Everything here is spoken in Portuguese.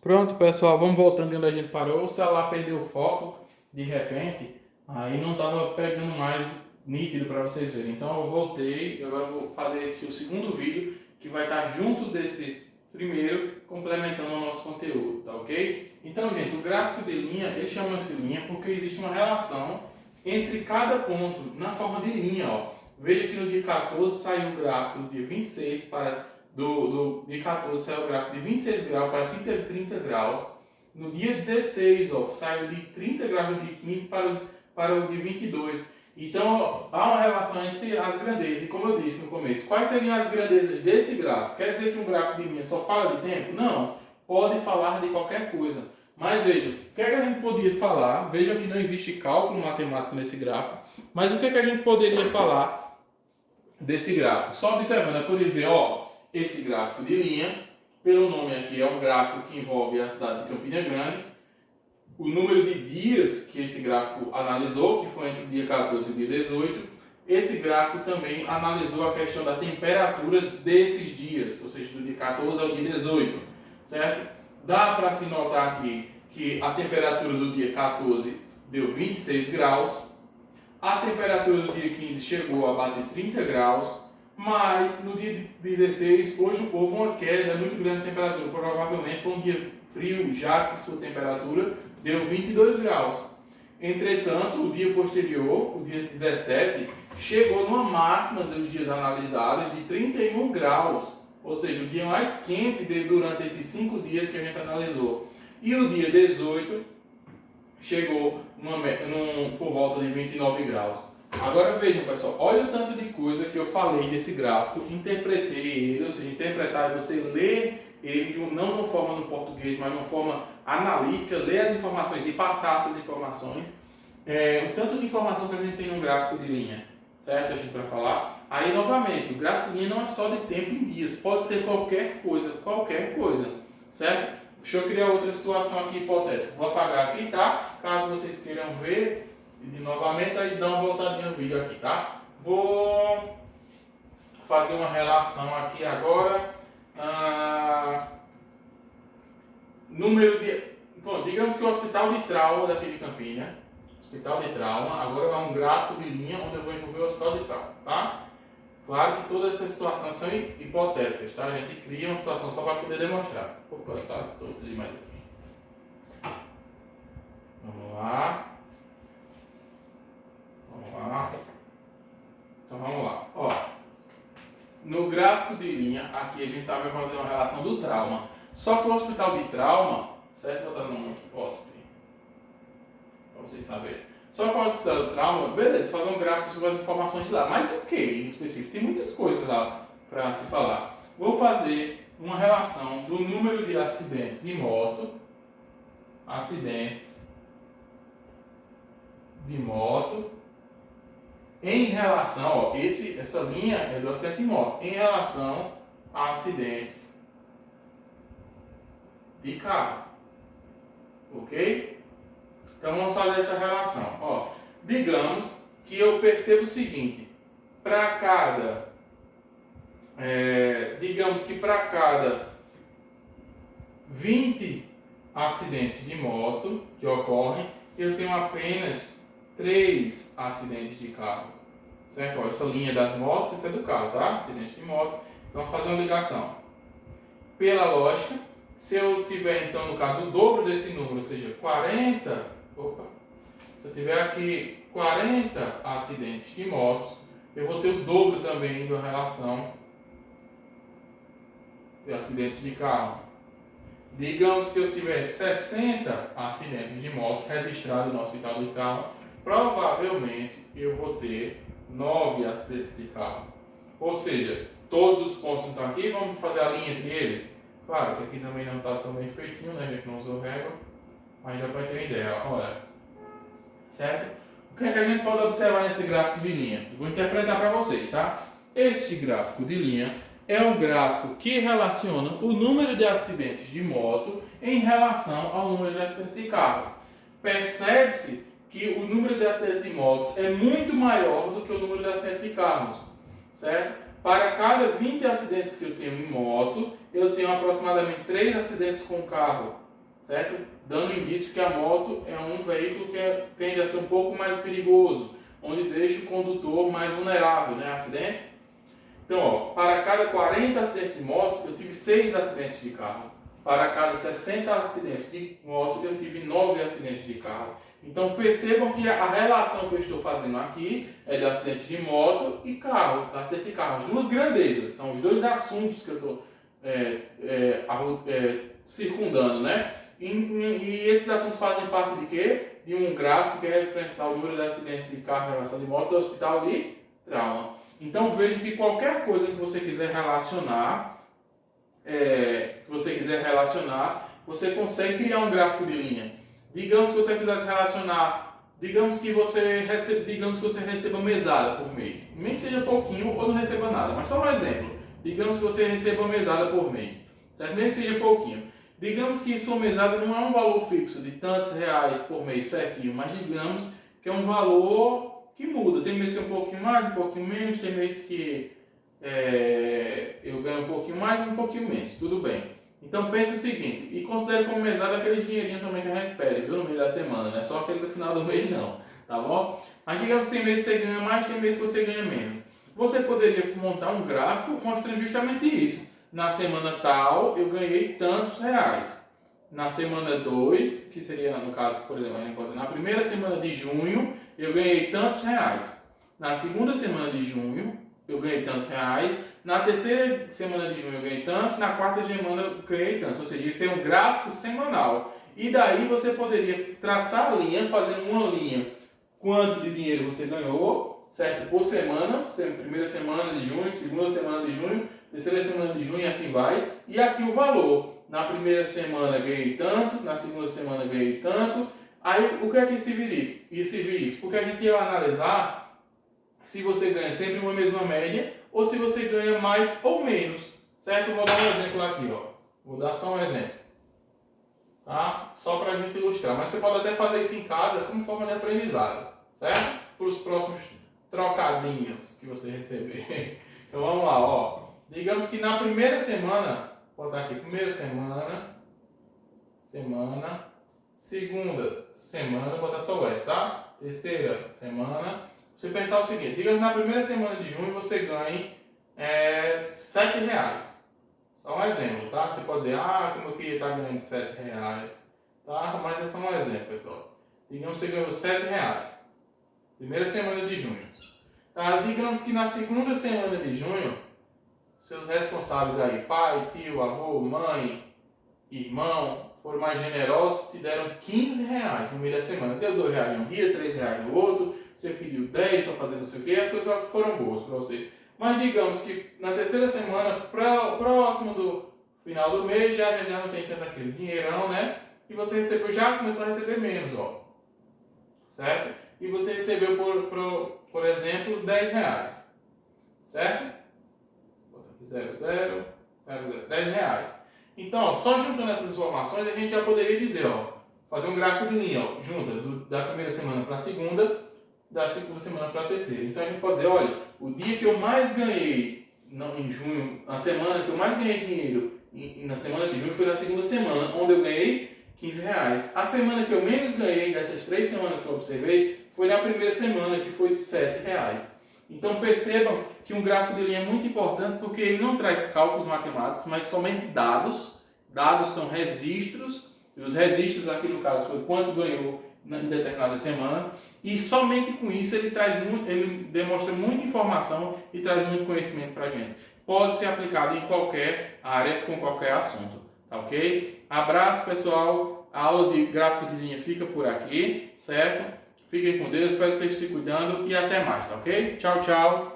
Pronto, pessoal, vamos voltando de onde a gente parou. O celular perdeu o foco de repente, aí não estava pegando mais nítido para vocês verem. Então eu voltei e agora eu vou fazer o segundo vídeo que vai estar junto desse primeiro, complementando o nosso conteúdo, tá ok? Então, gente, o gráfico de linha, ele chama-se linha porque existe uma relação entre cada ponto na forma de linha, ó. Veja que no dia 14 saiu o gráfico do dia 26 para do dia 14 saiu o gráfico de 26 graus para 30 graus. No dia 16, ó, saiu de 30 graus no dia 15 para o dia 22. Então, ó, há uma relação entre as grandezas. E como eu disse no começo, quais seriam as grandezas desse gráfico? Quer dizer que um gráfico de linha só fala de tempo? Não. Pode falar de qualquer coisa. Mas veja, o que é que a gente poderia falar? Veja que não existe cálculo matemático nesse gráfico. Mas o que é que a gente poderia falar desse gráfico? Só observando, eu poderia dizer, ó, esse gráfico de linha, pelo nome aqui, é um gráfico que envolve a cidade de Campina Grande. O número de dias que esse gráfico analisou, que foi entre o dia 14 e o dia 18, esse gráfico também analisou a questão da temperatura desses dias, ou seja, do dia 14 ao dia 18, certo? Dá para se notar aqui que a temperatura do dia 14 deu 26 graus, a temperatura do dia 15 chegou a bater 30 graus, mas no dia 16 hoje houve uma queda muito grande de temperatura, provavelmente foi um dia frio, já que sua temperatura deu 22 graus. Entretanto, o dia posterior, o dia 17, chegou numa máxima dos dias analisados de 31 graus, ou seja, o dia mais quente durante esses 5 dias que a gente analisou. E o dia 18 chegou por volta de 29 graus. Agora vejam, pessoal, olha o tanto de coisa que eu falei desse gráfico, interpretei ele, ou seja, interpretar é você ler ele não de uma forma no português, mas de uma forma analítica, ler as informações e passar essas informações. O tanto de informação que a gente tem no gráfico de linha, certo? A gente vai falar. Aí, novamente, o gráfico de linha não é só de tempo em dias, pode ser qualquer coisa, certo? Deixa eu criar outra situação aqui hipotética. Vou apagar aqui, tá? Caso vocês queiram ver novamente, aí dá uma voltadinha no vídeo aqui, tá? Vou fazer uma relação aqui agora. Número de... Bom, digamos que o hospital de trauma daqui de Campinas, hospital de trauma, agora é um gráfico de linha onde eu vou envolver o hospital de trauma, tá? Claro que todas essas situações são hipotéticas, tá? A gente cria uma situação só para poder demonstrar. Opa, tá todo demais aqui. Vamos lá. Então vamos lá. Ó, no gráfico de linha, aqui a gente vai fazer uma relação do trauma. Só que o hospital de trauma, certo? Vou botar no nome aqui, hospital, para vocês saberem. Só que o hospital de trauma, beleza, fazer um gráfico sobre as informações de lá. Mas o que em específico? Tem muitas coisas lá para se falar. Vou fazer uma relação do número de acidentes de moto, em relação, ó, essa linha é do acidente de moto, em relação a acidentes de carro. Ok? Então vamos fazer essa relação. Ó, digamos que eu percebo o seguinte, para cada, digamos que para cada 20 acidentes de moto que ocorrem, eu tenho apenas 3 acidentes de carro. Certo? Ó, essa linha das motos, isso é do carro, tá? Acidente de moto. Então vamos fazer uma ligação. Pela lógica, se eu tiver então no caso o dobro desse número, ou seja, 40, se eu tiver aqui 40 acidentes de motos, eu vou ter o dobro também da relação de acidentes de carro. Digamos que eu tiver 60 acidentes de motos registrados no hospital de trauma, provavelmente eu vou ter 9 acidentes de carro. Ou seja, todos os pontos estão aqui, vamos fazer a linha entre eles. Claro que aqui também não está tão bem feitinho, né? A gente não usou régua, mas já vai ter uma ideia. Olha, certo? O que é que a gente pode observar nesse gráfico de linha? Eu vou interpretar para vocês, tá? Este gráfico de linha é um gráfico que relaciona o número de acidentes de moto em relação ao número de acidentes de carro. Percebe-se que o número de acidentes de motos é muito maior do que o número de acidentes de carros, certo? Para cada 20 acidentes que eu tenho em moto, eu tenho aproximadamente 3 acidentes com carro. certo? Dando indício que a moto é um veículo que tende a ser um pouco mais perigoso, onde deixa o condutor mais vulnerável, né, a acidentes. Então, ó, para cada 40 acidentes de motos, eu tive 6 acidentes de carro. Para cada 60 acidentes de moto, eu tive 9 acidentes de carro. Então, percebam que a relação que eu estou fazendo aqui é de acidente de moto e carro, acidente de carro. As duas grandezas, são os dois assuntos que eu estou circundando, né? E esses assuntos fazem parte de quê? De um gráfico que representa o número de acidentes de carro em relação de moto do hospital de trauma. Então veja que qualquer coisa que você quiser relacionar, você consegue criar um gráfico de linha. Digamos que você quisesse relacionar, digamos que você receba mesada por mês. Nem que seja pouquinho ou não receba nada, mas só um exemplo. Digamos que você receba mesada por mês, certo? Nem que seja pouquinho. Digamos que sua mesada não é um valor fixo de tantos reais por mês certinho, mas digamos que é um valor que muda. Tem mês que é um pouquinho mais, um pouquinho menos, tem mês que eu ganho um pouquinho mais e um pouquinho menos, tudo bem. Então pense o seguinte, e considere como mesada aquele dinheirinho também que a gente pede, viu, no meio da semana, não é só aquele do final do mês não, tá bom? Mas digamos que tem mês que você ganha mais, tem mês que você ganha menos. Você poderia montar um gráfico mostrando justamente isso. Na semana tal, eu ganhei tantos reais. Na semana 2, que seria, no caso, por exemplo, na primeira semana de junho, eu ganhei tantos reais. Na segunda semana de junho, eu ganhei tantos reais. Na terceira semana de junho, eu ganhei tantos. Na quarta semana, eu ganhei tantos. Ou seja, isso é um gráfico semanal. E daí você poderia traçar a linha, fazendo uma linha. Quanto de dinheiro você ganhou, certo? Por semana. Primeira semana de junho, segunda semana de junho, terceira semana de junho e assim vai. E aqui o valor. Na primeira semana ganhei tanto, na segunda semana ganhei tanto. Aí o que é que se viria isso? Porque a gente ia analisar se você ganha sempre uma mesma média ou se você ganha mais ou menos, certo? Vou dar um exemplo aqui, ó. Vou dar só um exemplo, tá? Só para a gente ilustrar. Mas você pode até fazer isso em casa como forma de aprendizado, certo? Para os próximos trocadinhos que você receber. Então vamos lá, ó. Digamos que na primeira semana, vou botar aqui, primeira semana, segunda semana, vou botar só o S, tá? Terceira semana. Você pensar o seguinte, digamos que na primeira semana de junho você ganhe R$7. Só um exemplo, tá? Você pode dizer, como eu queria estar ganhando R$7, tá? Mas é só um exemplo, pessoal. Digamos que você ganhou R$7. Primeira semana de junho. Tá? Digamos que na segunda semana de junho, seus responsáveis aí, pai, tio, avô, mãe, irmão, foram mais generosos, te deram R$15 no meio da semana. Deu R$2 num dia, R$3 no outro, você pediu 10 para fazer não sei o que, as coisas foram boas para você. Mas digamos que na terceira semana, próximo do final do mês, já não tem tanto aquele dinheirão, né? E você já começou a receber menos, ó. Certo? E você recebeu, por exemplo, R$10. Certo? 10 reais. Então, ó, só juntando essas informações, a gente já poderia dizer, ó, fazer um gráfico de linha, ó, junta da primeira semana para a segunda, da segunda semana para a terceira. Então a gente pode dizer, olha, o dia que eu mais ganhei em junho, a semana que eu mais ganhei dinheiro na semana de junho foi na segunda semana, onde eu ganhei R$15. A semana que eu menos ganhei dessas 3 semanas que eu observei foi na primeira semana, que foi R$7. Então percebam que um gráfico de linha é muito importante porque ele não traz cálculos matemáticos, mas somente dados. Dados são registros, e os registros aqui no caso foi quanto ganhou em determinada semana, e somente com isso ele demonstra muita informação e traz muito conhecimento para a gente. Pode ser aplicado em qualquer área, com qualquer assunto, tá ok? Abraço, pessoal, a aula de gráfico de linha fica por aqui, certo? Fiquem com Deus, espero que estejam se cuidando e até mais, tá ok? Tchau, tchau!